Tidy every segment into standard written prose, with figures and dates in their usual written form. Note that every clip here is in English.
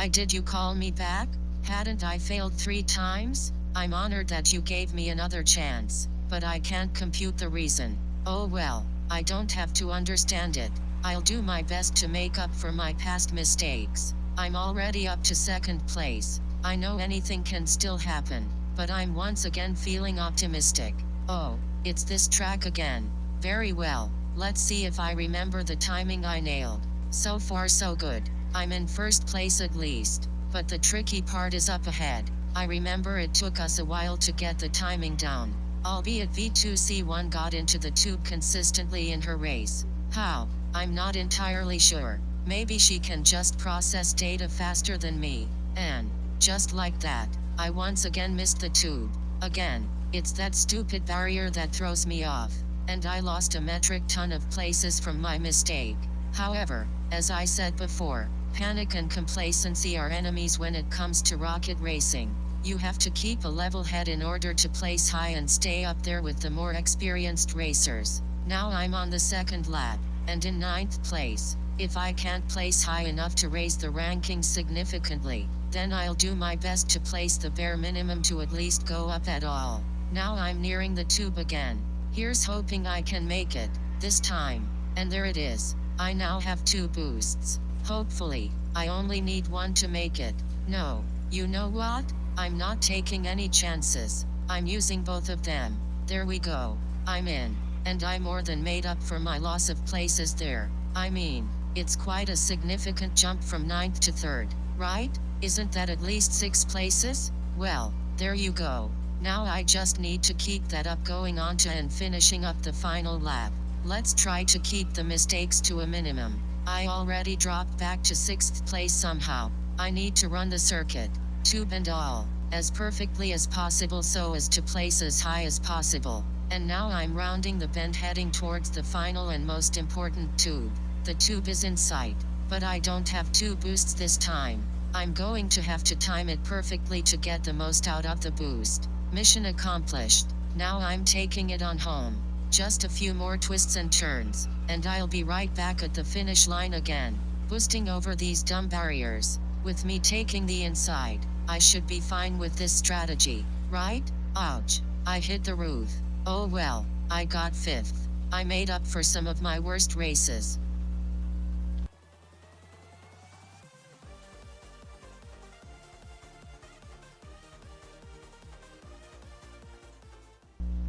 Why did you call me back? Hadn't I failed 3 times? I'm honored that you gave me another chance, but I can't compute the reason. Oh well, I don't have to understand it. I'll do my best to make up for my past mistakes. I'm already up to 2nd place. I know anything can still happen, but I'm once again feeling optimistic. Oh, it's this track again. Very well, let's see if I remember the timing I nailed. So far so good. I'm in 1st place at least, but the tricky part is up ahead. I remember it took us a while to get the timing down, albeit V2C1 got into the tube consistently in her race. How? I'm not entirely sure. Maybe she can just process data faster than me. And, just like that, I once again missed the tube. Again, it's that stupid barrier that throws me off, and I lost a metric ton of places from my mistake. However, as I said before, panic and complacency are enemies when it comes to rocket racing. You have to keep a level head in order to place high and stay up there with the more experienced racers. Now I'm on the 2nd lap, and in 9th place. If I can't place high enough to raise the rankings significantly, then I'll do my best to place the bare minimum to at least go up at all. Now I'm nearing the tube again. Here's hoping I can make it, this time. And there it is. I now have 2 boosts. Hopefully, I only need 1 to make it. No, you know what? I'm not taking any chances. I'm using both of them. There we go. I'm in. And I more than made up for my loss of places there. I mean, it's quite a significant jump from 9th to 3rd, right? Isn't that at least 6 places? Well, there you go. Now I just need to keep that up going on to and finishing up the final lap. Let's try to keep the mistakes to a minimum. I already dropped back to 6th place somehow. I need to run the circuit, tube and all, as perfectly as possible so as to place as high as possible. And now I'm rounding the bend heading towards the final and most important tube. The tube is in sight, but I don't have 2 boosts this time. I'm going to have to time it perfectly to get the most out of the boost. Mission accomplished. Now I'm taking it on home. Just a few more twists and turns, and I'll be right back at the finish line again, boosting over these dumb barriers. With me taking the inside, I should be fine with this strategy, right? Ouch. I hit the roof. Oh well, I got 5th. I made up for some of my worst races.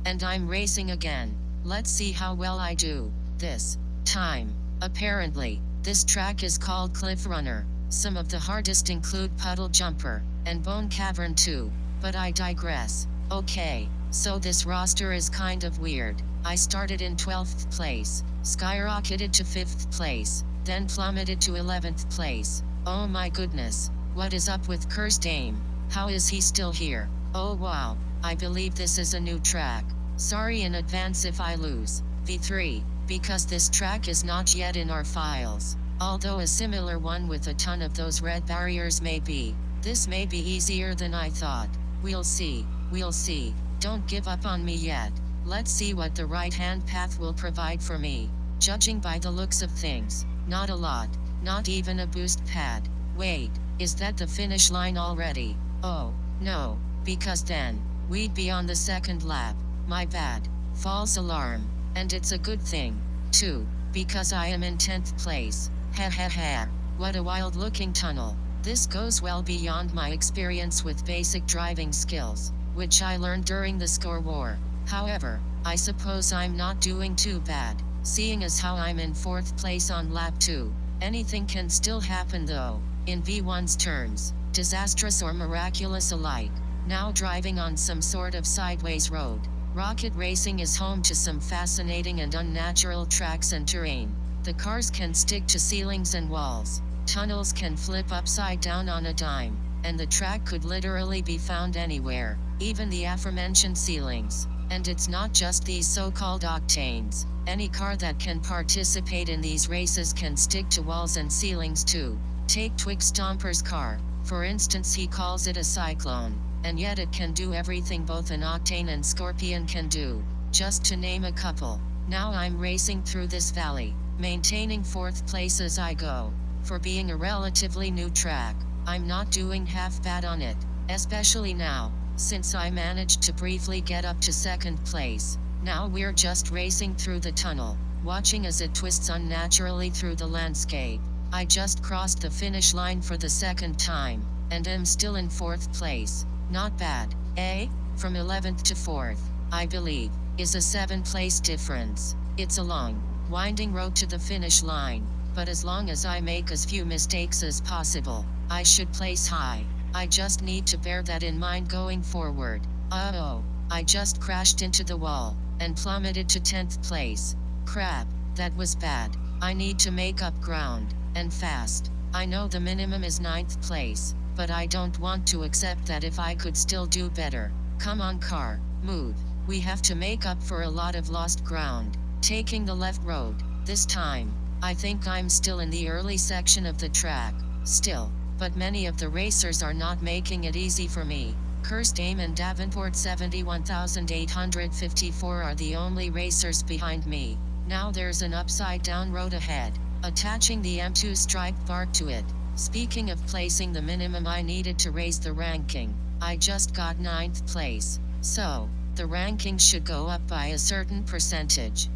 And I'm racing again. Let's see how well I do this time. Apparently, this track is called Cliff Runner. Some of the hardest include Puddle Jumper and Bone Cavern too, but I digress. Okay, so this roster is kind of weird. I started in 12th place, skyrocketed to 5th place, then plummeted to 11th place. Oh my goodness, what is up with Cursed Aim? How is he still here? Oh wow, I believe this is a new track. Sorry in advance if I lose. V3, because this track is not yet in our files. Although a similar one with a ton of those red barriers may be. This may be easier than I thought. We'll see. We'll see. Don't give up on me yet. Let's see what the right-hand path will provide for me. Judging by the looks of things, not a lot. Not even a boost pad. Wait, is that the finish line already? Oh, no, because then, we'd be on the 2nd lap. My bad. False alarm. And it's a good thing, too, because I am in 10th place. Ha ha ha. What a wild looking tunnel. This goes well beyond my experience with basic driving skills, which I learned during the score war. However, I suppose I'm not doing too bad, seeing as how I'm in 4th place on lap 2. Anything can still happen though, in V1's terms, disastrous or miraculous alike. Now driving on some sort of sideways road. Rocket racing is home to some fascinating and unnatural tracks and terrain. The cars can stick to ceilings and walls. Tunnels can flip upside down on a dime, and the track could literally be found anywhere, even the aforementioned ceilings. And it's not just these so-called octanes. Any car that can participate in these races can stick to walls and ceilings too. Take Twig Stomper's car, for instance. He calls it a cyclone, and yet it can do everything both an octane and scorpion can do, just to name a couple. Now I'm racing through this valley, maintaining 4th place as I go. For being a relatively new track, I'm not doing half bad on it, especially now, since I managed to briefly get up to second place. Now we're just racing through the tunnel, watching as it twists unnaturally through the landscape. I just crossed the finish line for the second time, and am still in fourth place. Not bad, eh? From 11th to 4th, I believe, is a 7-place difference. It's a long, winding road to the finish line, but as long as I make as few mistakes as possible, I should place high. I just need to bear that in mind going forward. Uh-oh, I just crashed into the wall, and plummeted to 10th place. Crap, that was bad. I need to make up ground, and fast. I know the minimum is 9th place, but I don't want to accept that if I could still do better. Come on car, move. We have to make up for a lot of lost ground. Taking the left road, this time. I think I'm still in the early section of the track, still, but many of the racers are not making it easy for me. Cursed Aim and Davenport 71854 are the only racers behind me. Now there's an upside down road ahead, attaching the M2 striped bar to it. Speaking of placing the minimum I needed to raise the ranking, I just got 9th place, so, the ranking should go up by a certain percentage.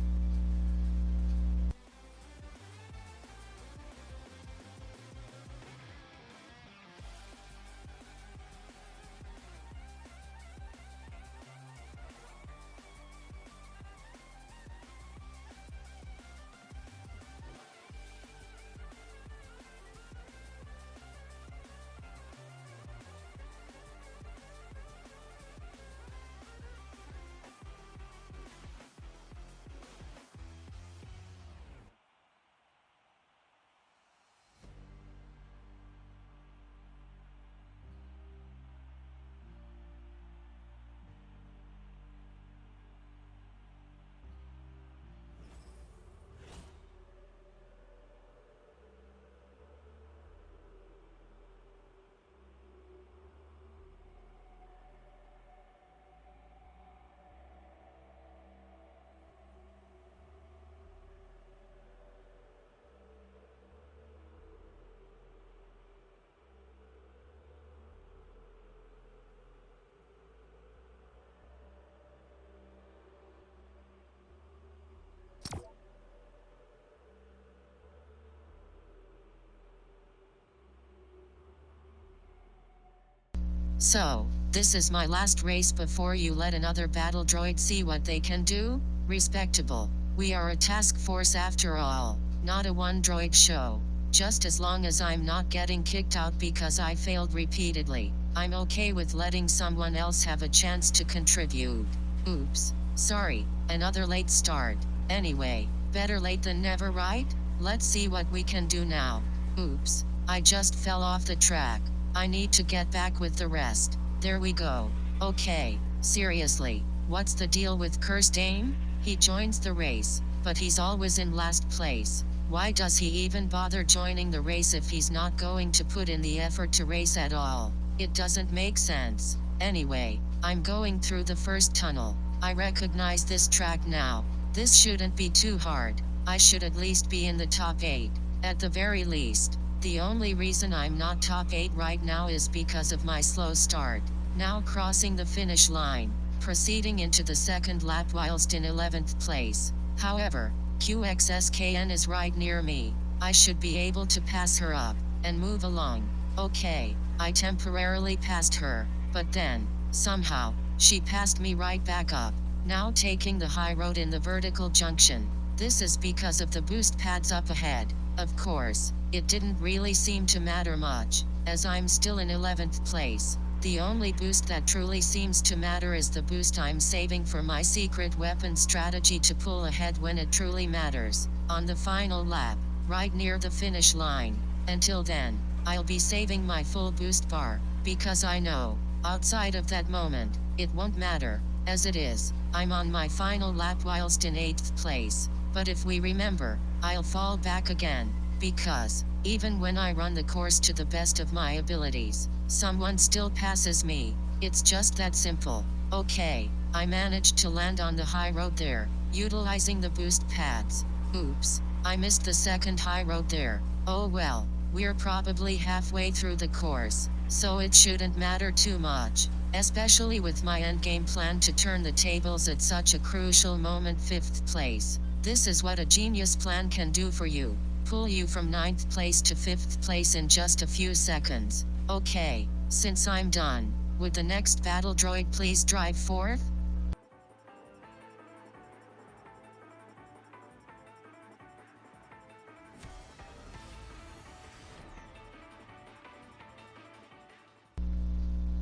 So, this is my last race before you let another battle droid see what they can do? Respectable. We are a task force after all, not a one droid show. Just as long as I'm not getting kicked out because I failed repeatedly, I'm okay with letting someone else have a chance to contribute. Oops. Sorry, another late start. Anyway, better late than never, right? Let's see what we can do now. Oops, I just fell off the track. I need to get back with the rest. There we go. Okay, seriously, what's the deal with Cursed Aim? He joins the race, but he's always in last place. Why does he even bother joining the race if he's not going to put in the effort to race at all? It doesn't make sense. Anyway, I'm going through the first tunnel. I recognize this track now. This shouldn't be too hard. I should at least be in the top 8, at the very least. The only reason I'm not top 8 right now is because of my slow start. Now crossing the finish line, proceeding into the second lap whilst in 11th place. However, QXSKN is right near me. I should be able to pass her up, and move along. Okay, I temporarily passed her, but then, somehow, she passed me right back up. Now taking the high road in the vertical junction. This is because of the boost pads up ahead. Of course, it didn't really seem to matter much, as I'm still in 11th place. The only boost that truly seems to matter is the boost I'm saving for my secret weapon strategy to pull ahead when it truly matters, on the final lap, right near the finish line. Until then, I'll be saving my full boost bar, because I know, outside of that moment, it won't matter. As it is, I'm on my final lap whilst in 8th place. But if we remember, I'll fall back again, because, even when I run the course to the best of my abilities, someone still passes me. It's just that simple. Okay, I managed to land on the high road there, utilizing the boost pads. Oops, I missed the second high road there. Oh well, We're probably halfway through the course, so it shouldn't matter too much. Especially with my endgame plan to turn the tables at such a crucial moment. 5th place. This is what a genius plan can do for you. Pull you from 9th place to 5th place in just a few seconds. Okay, since I'm done, would the next battle droid please drive 4th?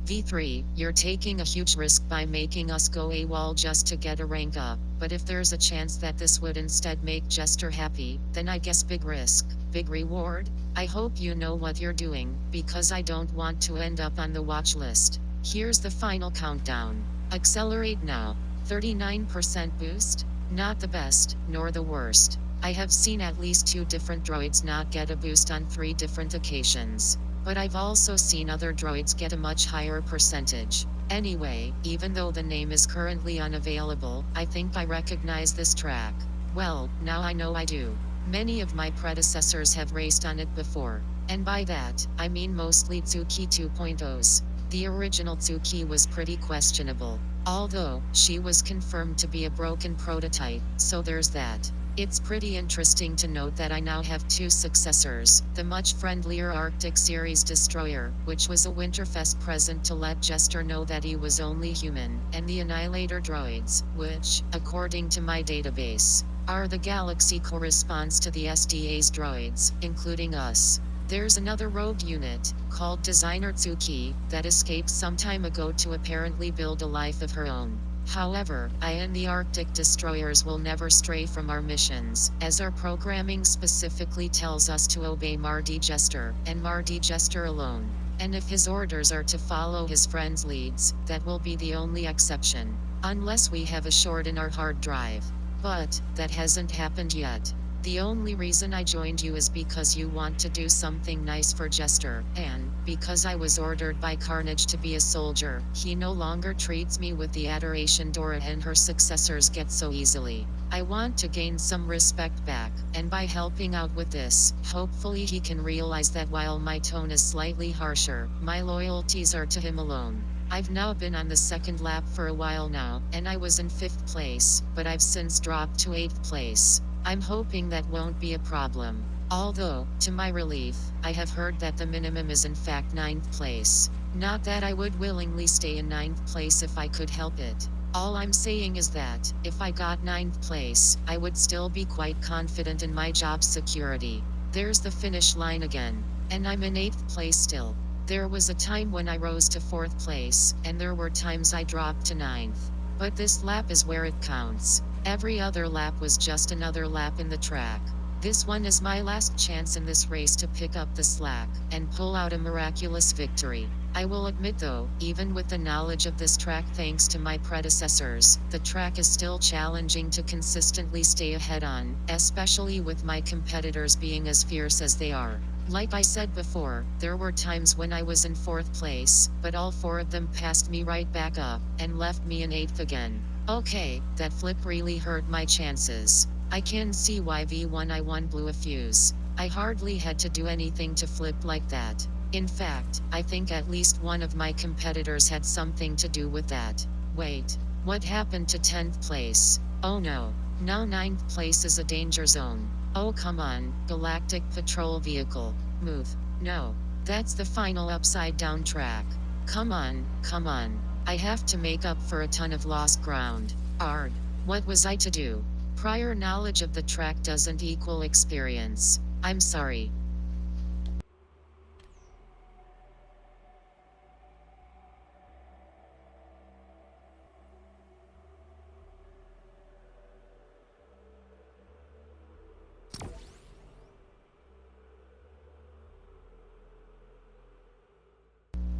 V3, you're taking a huge risk by making us go AWOL just to get a rank up, but if there's a chance that this would instead make Jester happy, then I guess big risk, big reward. I hope you know what you're doing, because I don't want to end up on the watch list. Here's the final countdown. Accelerate now. 39% boost? Not the best, nor the worst. I have seen at least 2 different droids not get a boost on 3 different occasions. But I've also seen other droids get a much higher percentage. Anyway, even though the name is currently unavailable, I think I recognize this track. Well, now I know I do. Many of my predecessors have raced on it before. And by that, I mean mostly Tsuki 2.0s. The original Tsuki was pretty questionable. Although, she was confirmed to be a broken prototype, so there's that. It's pretty interesting to note that I now have 2 successors, the much friendlier Arctic Series Destroyer, which was a Winterfest present to let Jester know that he was only human, and the Annihilator droids, which, according to my database, are the galaxy corresponds to the SDA's droids, including us. There's another rogue unit, called Designer Tsuki, that escaped some time ago to apparently build a life of her own. However, I and the Arctic Destroyers will never stray from our missions, as our programming specifically tells us to obey Mardi Jester, and Mardi Jester alone. And if his orders are to follow his friend's leads, that will be the only exception. Unless we have a short in our hard drive. But, that hasn't happened yet. The only reason I joined you is because you want to do something nice for Jester, and, because I was ordered by Carnage to be a soldier, he no longer treats me with the adoration Dora and her successors get so easily. I want to gain some respect back, and by helping out with this, hopefully he can realize that while my tone is slightly harsher, my loyalties are to him alone. I've now been on the 2nd lap for a while now, and I was in 5th place, but I've since dropped to 8th place. I'm hoping that won't be a problem. Although, to my relief, I have heard that the minimum is in fact 9th place. Not that I would willingly stay in 9th place if I could help it. All I'm saying is that, if I got 9th place, I would still be quite confident in my job security. There's the finish line again. And I'm in 8th place still. There was a time when I rose to 4th place, and there were times I dropped to 9th. But this lap is where it counts. Every other lap was just another lap in the track. This one is my last chance in this race to pick up the slack, and pull out a miraculous victory. I will admit though, even with the knowledge of this track thanks to my predecessors, the track is still challenging to consistently stay ahead on, especially with my competitors being as fierce as they are. Like I said before, there were times when I was in 4th place, but all 4 of them passed me right back up, and left me in 8th again. Okay, that flip really hurt my chances. I can see why V1 I won blew a fuse. I hardly had to do anything to flip like that. In fact, I think at least one of my competitors had something to do with that. Wait, what happened to 10th place? Oh no, now 9th place is a danger zone. Oh come on, Galactic Patrol Vehicle. Move. No. That's the final upside down track. Come on, come on. I have to make up for a ton of lost ground. Ard. What was I to do? Prior knowledge of the track doesn't equal experience. I'm sorry.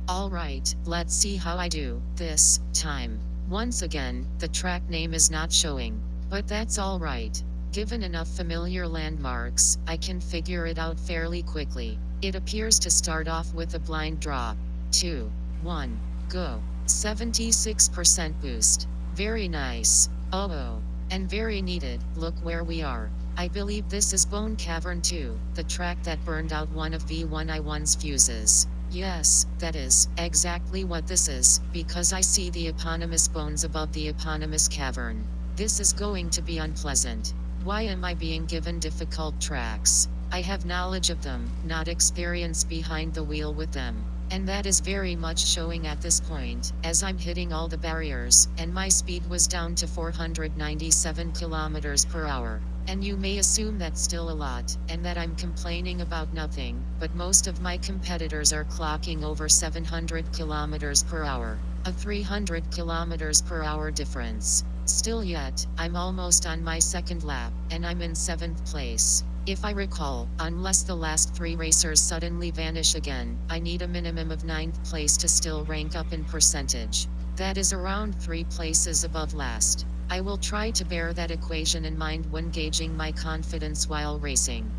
Alright, let's see how I do, this time. Once again, the track name is not showing. But that's alright. Given enough familiar landmarks, I can figure it out fairly quickly. It appears to start off with a blind drop. 2, 1, go. 76% boost. Very nice. Oh. And very needed, look where we are. I believe this is Bone Cavern 2, the track that burned out one of V1I1's fuses. Yes, that is exactly what this is, because I see the eponymous bones above the eponymous cavern. This is going to be unpleasant. Why am I being given difficult tracks? I have knowledge of them, not experience behind the wheel with them. And that is very much showing at this point, as I'm hitting all the barriers, and my speed was down to 497 kilometers per hour. And you may assume that's still a lot, and that I'm complaining about nothing, but most of my competitors are clocking over 700 kilometers per hour. A 300 kilometers per hour difference. Still yet, I'm almost on my second lap, and I'm in 7th place. If I recall, unless the last 3 racers suddenly vanish again, I need a minimum of 9th place to still rank up in percentage. That is around 3 places above last. I will try to bear that equation in mind when gauging my confidence while racing.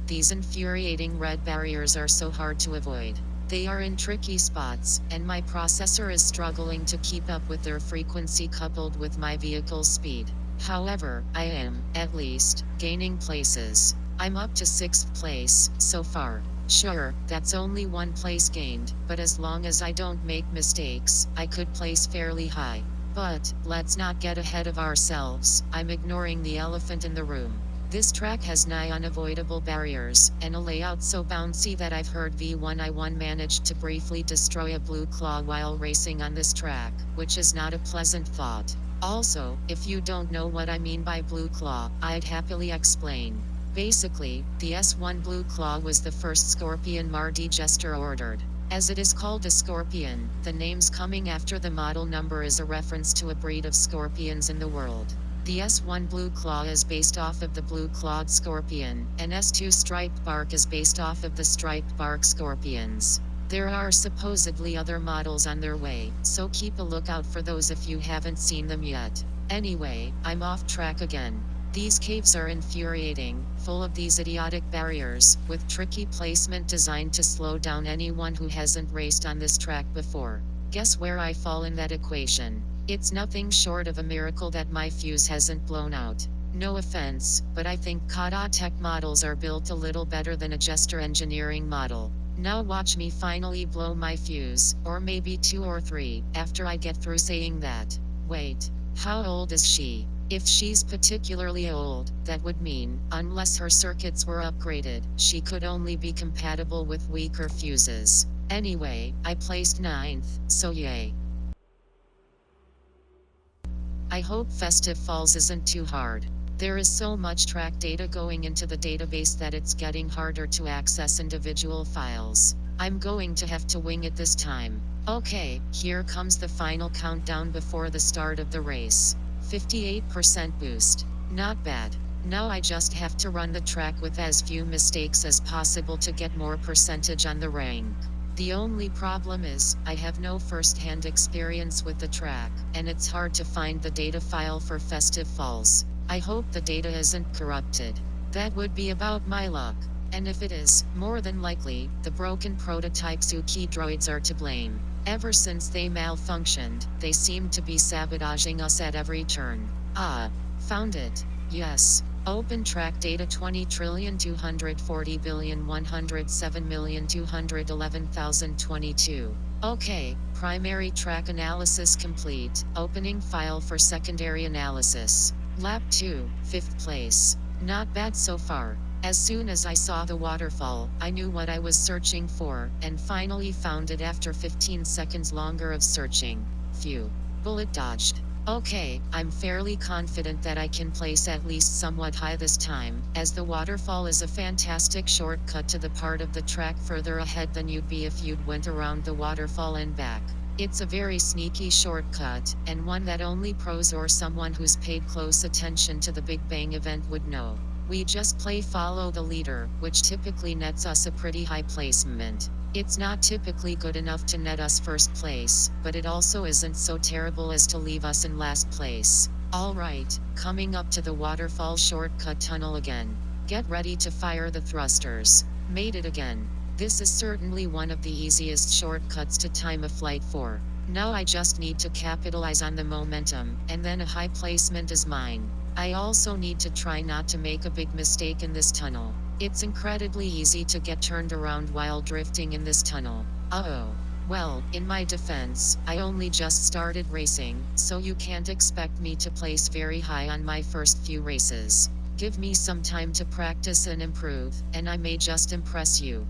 These infuriating red barriers are so hard to avoid. They are in tricky spots, and my processor is struggling to keep up with their frequency coupled with my vehicle's speed. However, I am, at least, gaining places. I'm up to 6th place, so far. Sure, that's only 1 place gained, but as long as I don't make mistakes, I could place fairly high. But, let's not get ahead of ourselves, I'm ignoring the elephant in the room. This track has nigh unavoidable barriers, and a layout so bouncy that I've heard V1I1 managed to briefly destroy a blue claw while racing on this track, which is not a pleasant thought. Also, if you don't know what I mean by blue claw, I'd happily explain. Basically, the S1 blue claw was the first Scorpion Mardi Jester ordered. As it is called a scorpion, the name's coming after the model number is a reference to a breed of scorpions in the world. The S1 Blue Claw is based off of the blue-clawed scorpion, and S2 Striped Bark is based off of the striped bark scorpions. There are supposedly other models on their way, so keep a lookout for those if you haven't seen them yet. Anyway, I'm off track again. These caves are infuriating, full of these idiotic barriers, with tricky placement designed to slow down anyone who hasn't raced on this track before. Guess where I fall in that equation? It's nothing short of a miracle that my fuse hasn't blown out. No offense, but I think Kata Tech models are built a little better than a Jester engineering model. Now watch me finally blow my fuse, or maybe 2 or 3, after I get through saying that. Wait, how old is she? If she's particularly old, that would mean, unless her circuits were upgraded, she could only be compatible with weaker fuses. Anyway, I placed 9th, so yay. I hope Festive Falls isn't too hard. There is so much track data going into the database that it's getting harder to access individual files. I'm going to have to wing it this time. Okay, here comes the final countdown before the start of the race. 58% boost. Not bad. Now I just have to run the track with as few mistakes as possible to get more percentage on the rank. The only problem is, I have no first-hand experience with the track, and it's hard to find the data file for Festive Falls. I hope the data isn't corrupted. That would be about my luck. And if it is, more than likely, the broken prototype Tsuki droids are to blame. Ever since they malfunctioned, they seem to be sabotaging us at every turn. Found it. Yes. Open track data 20,240,107,211,022. Okay, primary track analysis complete. Opening file for secondary analysis. Lap 2, 5th place. Not bad so far. As soon as I saw the waterfall, I knew what I was searching for, and finally found it after 15 seconds longer of searching. Phew. Bullet dodged. Okay, I'm fairly confident that I can place at least somewhat high this time, as the waterfall is a fantastic shortcut to the part of the track further ahead than you'd be if you'd went around the waterfall and back. It's a very sneaky shortcut, and one that only pros or someone who's paid close attention to the Big Bang event would know. We just play follow the leader, which typically nets us a pretty high placement. It's not typically good enough to net us first place, but it also isn't so terrible as to leave us in last place. Alright, coming up to the waterfall shortcut tunnel again. Get ready to fire the thrusters. Made it again. This is certainly one of the easiest shortcuts to time a flight for. Now I just need to capitalize on the momentum, and then a high placement is mine. I also need to try not to make a big mistake in this tunnel. It's incredibly easy to get turned around while drifting in this tunnel. Uh-oh. Well, in my defense, I only just started racing, so you can't expect me to place very high on my first few races. Give me some time to practice and improve, and I may just impress you.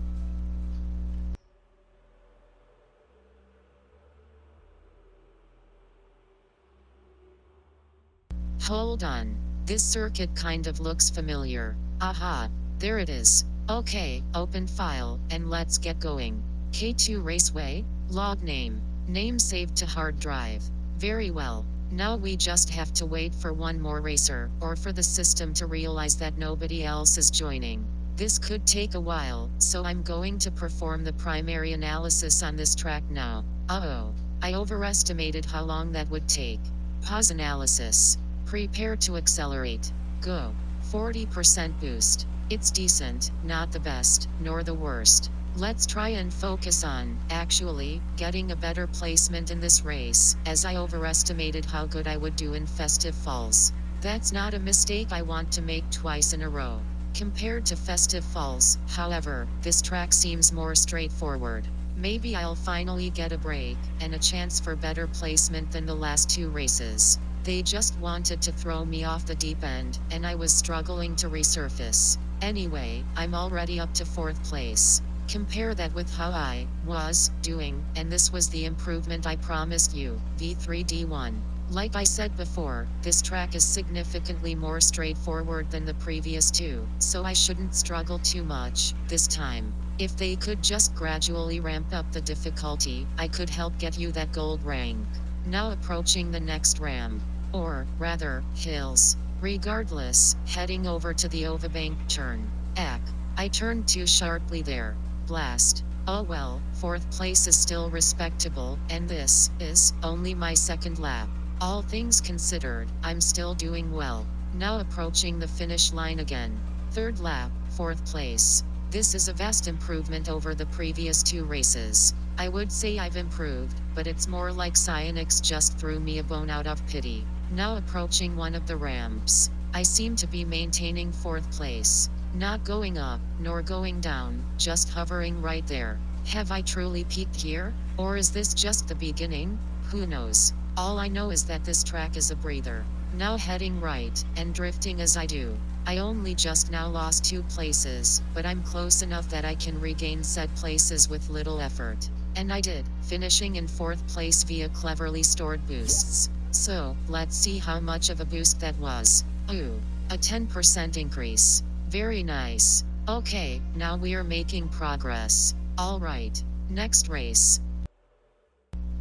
Hold on. This circuit kind of looks familiar. Aha. There it is. Okay, open file, and let's get going. K2 Raceway, log name. Name saved to hard drive. Very well. Now we just have to wait for one more racer, or for the system to realize that nobody else is joining. This could take a while, so I'm going to perform the primary analysis on this track now. Uh-oh. I overestimated how long that would take. Pause analysis. Prepare to accelerate. Go. 40% boost. It's decent, not the best, nor the worst. Let's try and focus on, actually, getting a better placement in this race, as I overestimated how good I would do in Festive Falls. That's not a mistake I want to make twice in a row. Compared to Festive Falls, however, this track seems more straightforward. Maybe I'll finally get a break, and a chance for better placement than the last two races. They just wanted to throw me off the deep end, and I was struggling to resurface. Anyway, I'm already up to 4th place. Compare that with how I was doing, and this was the improvement I promised you, V3D1. Like I said before, this track is significantly more straightforward than the previous two, so I shouldn't struggle too much this time. If they could just gradually ramp up the difficulty, I could help get you that gold rank. Now approaching the next ramp. Or, rather, hills. Regardless, heading over to the Ovabank turn. Ack. I turned too sharply there. Blast. Oh well, 4th place is still respectable, and this is only my 2nd lap. All things considered, I'm still doing well. Now approaching the finish line again. 3rd lap, 4th place. This is a vast improvement over the previous two races. I would say I've improved, but it's more like Psyonix just threw me a bone out of pity. Now approaching one of the ramps. I seem to be maintaining 4th place. Not going up, nor going down, just hovering right there. Have I truly peaked here? Or is this just the beginning? Who knows? All I know is that this track is a breather. Now heading right, and drifting as I do. I only just now lost 2 places, but I'm close enough that I can regain said places with little effort. And I did, finishing in 4th place via cleverly stored boosts. So, let's see how much of a boost that was. Ooh, a 10% increase. Very nice. Okay, now we're making progress. Alright, next race.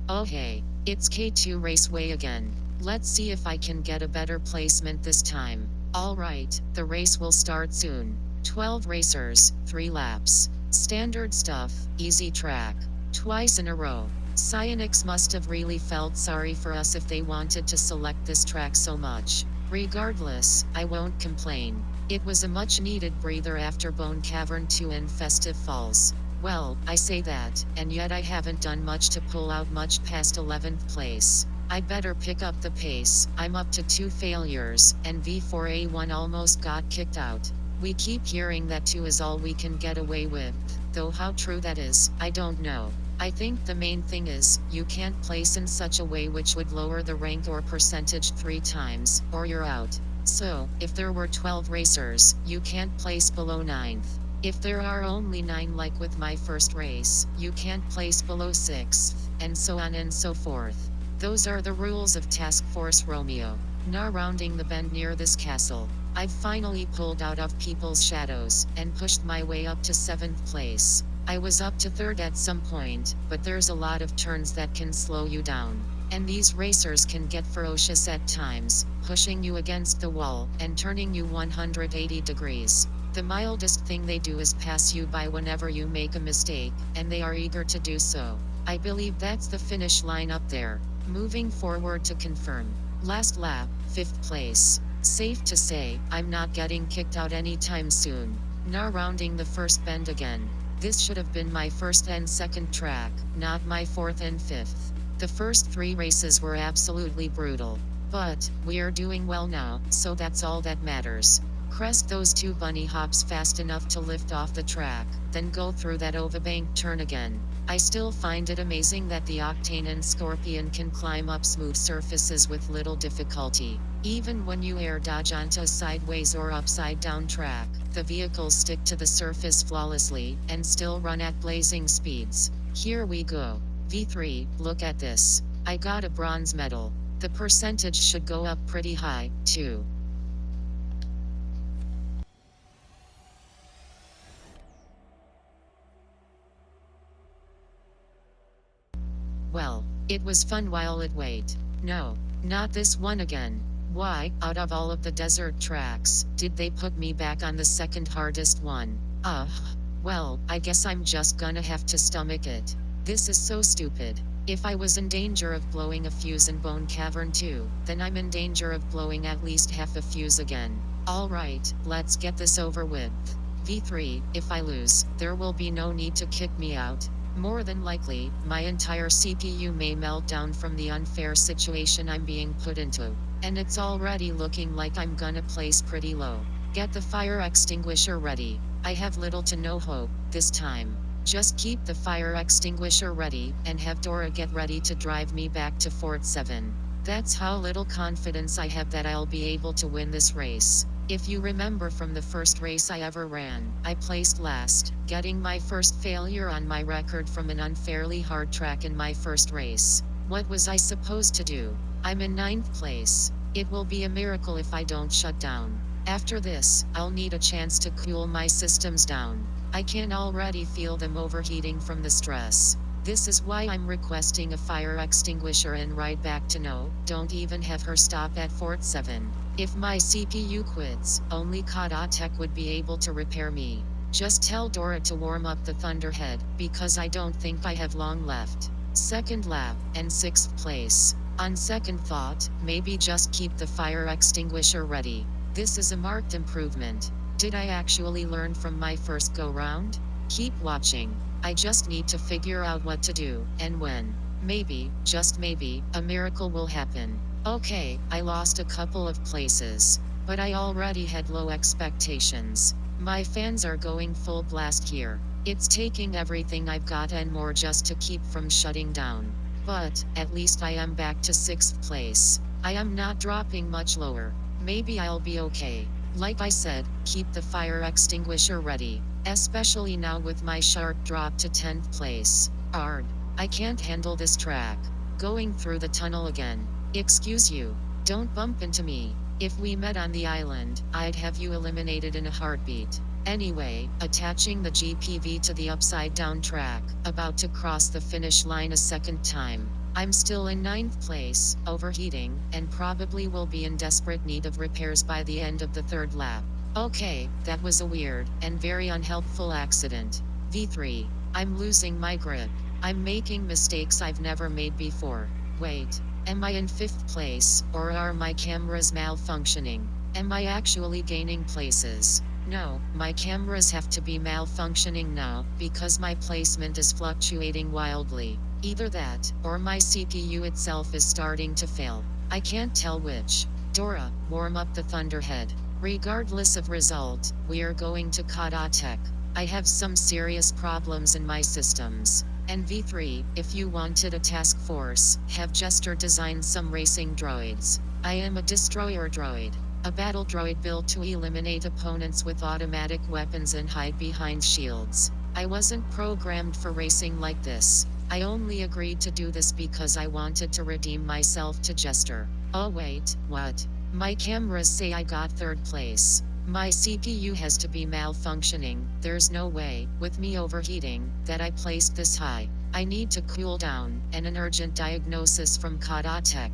Oh hey, it's K2 Raceway again. Let's see if I can get a better placement this time. Alright, the race will start soon. 12 racers, 3 laps. Standard stuff, easy track. Twice in a row. Psyonix must have really felt sorry for us if they wanted to select this track so much. Regardless, I won't complain. It was a much needed breather after Bone Cavern 2 and Festive Falls. Well, I say that, and yet I haven't done much to pull out much past 11th place. I better pick up the pace. I'm up to 2 failures, and V4A1 almost got kicked out. We keep hearing that 2 is all we can get away with, though how true that is, I don't know. I think the main thing is, you can't place in such a way which would lower the rank or percentage 3 times, or you're out. So, if there were 12 racers, you can't place below 9th. If there are only 9 like with my first race, you can't place below 6th, and so on and so forth. Those are the rules of Task Force Romeo. Now rounding the bend near this castle. I've finally pulled out of people's shadows, and pushed my way up to 7th place. I was up to 3rd at some point, but there's a lot of turns that can slow you down. And these racers can get ferocious at times, pushing you against the wall, and turning you 180 degrees. The mildest thing they do is pass you by whenever you make a mistake, and they are eager to do so. I believe that's the finish line up there. Moving forward to confirm. Last lap, 5th place. Safe to say, I'm not getting kicked out anytime soon. Now rounding the first bend again. This should have been my first and second track, not my 4th and 5th. The first 3 races were absolutely brutal. But, we're doing well now, so that's all that matters. Crest those 2 bunny hops fast enough to lift off the track, then go through that overbank turn again. I still find it amazing that the Octane and Scorpion can climb up smooth surfaces with little difficulty. Even when you air dodge onto a sideways or upside down track, the vehicles stick to the surface flawlessly, and still run at blazing speeds. Here we go. V3, look at this. I got a bronze medal. The percentage should go up pretty high, too. Well, it was fun while it wait. No, not this one again. Why, out of all of the desert tracks, did they put me back on the second hardest one? Ugh. Well, I guess I'm just gonna have to stomach it. This is so stupid. If I was in danger of blowing a fuse in Bone Cavern too, then I'm in danger of blowing at least half a fuse again. Alright, let's get this over with. V3, if I lose, there will be no need to kick me out. More than likely, my entire CPU may melt down from the unfair situation I'm being put into. And it's already looking like I'm gonna place pretty low. Get the fire extinguisher ready. I have little to no hope, this time. Just keep the fire extinguisher ready, and have Dora get ready to drive me back to Fort 7. That's how little confidence I have that I'll be able to win this race. If you remember from the first race I ever ran, I placed last, getting my first failure on my record from an unfairly hard track in my first race. What was I supposed to do? I'm in 9th place. It will be a miracle if I don't shut down. After this, I'll need a chance to cool my systems down. I can already feel them overheating from the stress. This is why I'm requesting a fire extinguisher and ride back to don't even have her stop at Fort 7. If my CPU quits, only Kata Tech would be able to repair me. Just tell Dora to warm up the Thunderhead, because I don't think I have long left. Second lap, and 6th place. On second thought, maybe just keep the fire extinguisher ready. This is a marked improvement. Did I actually learn from my first go-round? Keep watching. I just need to figure out what to do, and when. Maybe, just maybe, a miracle will happen. Okay, I lost a couple of places, but I already had low expectations. My fans are going full blast here. It's taking everything I've got and more just to keep from shutting down. But, at least I am back to 6th place. I am not dropping much lower. Maybe I'll be okay. Like I said, keep the fire extinguisher ready. Especially now with my sharp drop to 10th place. Ard. I can't handle this track. Going through the tunnel again. Excuse you. Don't bump into me. If we met on the island, I'd have you eliminated in a heartbeat. Anyway, attaching the GPV to the upside down track, about to cross the finish line a second time. I'm still in 9th place, overheating, and probably will be in desperate need of repairs by the end of the 3rd lap. Okay, that was a weird, and very unhelpful accident. V3. I'm losing my grip. I'm making mistakes I've never made before. Wait. Am I in 5th place, or are my cameras malfunctioning? Am I actually gaining places? No, my cameras have to be malfunctioning now, because my placement is fluctuating wildly. Either that, or my CPU itself is starting to fail. I can't tell which. Dora, warm up the Thunderhead. Regardless of result, we are going to Kata Tech. I have some serious problems in my systems. And V3, if you wanted a task force, have Jester design some racing droids. I am a destroyer droid. A battle droid built to eliminate opponents with automatic weapons and hide behind shields. I wasn't programmed for racing like this. I only agreed to do this because I wanted to redeem myself to Jester. Oh wait, what? My cameras say I got 3rd place. My CPU has to be malfunctioning. There's no way, with me overheating, that I placed this high. I need to cool down, and an urgent diagnosis from Kata Tech.